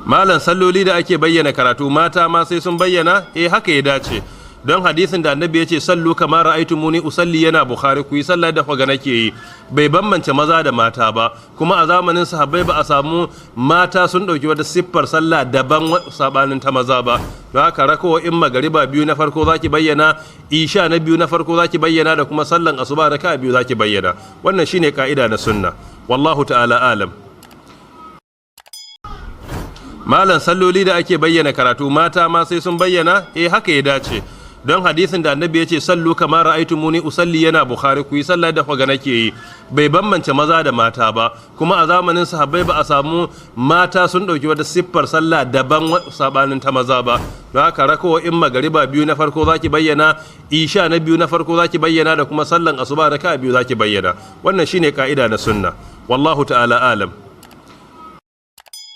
malan salloli da ake bayyana karatu mata ma sai sun bayyana haka ya dace, don hadisin da annabi ya ce sallu kama ra'aytumuni usalli yana bukhari, ku yi sallah da faga nake yi, bai bambance maza da mata ba, kuma a zamanin sahabbai ba a samu mata sun dauki wata siffar sallah daban sabanin ta maza ba. don haka rakawo in magariba biyu na farko zaki bayyana, isha na biyu na farko zaki bayyana, da kuma sallan asuba raka biyu zaki bayyana. wannan shine ka'ida na sunna, wallahu ta'ala alam. malan salloli da ake bayyana karatu mata ma sai sun bayyana haka ya dace, don hadisin da annabi ya ce sallu kama ra'aytumuni usalli yana bukhari, ku yi sallah da faga nake yi, bai bambance maza da mata ba, kuma a zamanin sahabbai ba a samu mata sun dauki wata siffar sallah daban sabanin ta maza ba. don haka rakawo in magariba biyu na farko zaki bayyana, isha na biyu na farko zaki bayyana, da kuma sallan asuba raka biyu zaki bayyana. wannan shine ka'ida na sunna, wallahu ta'ala alam.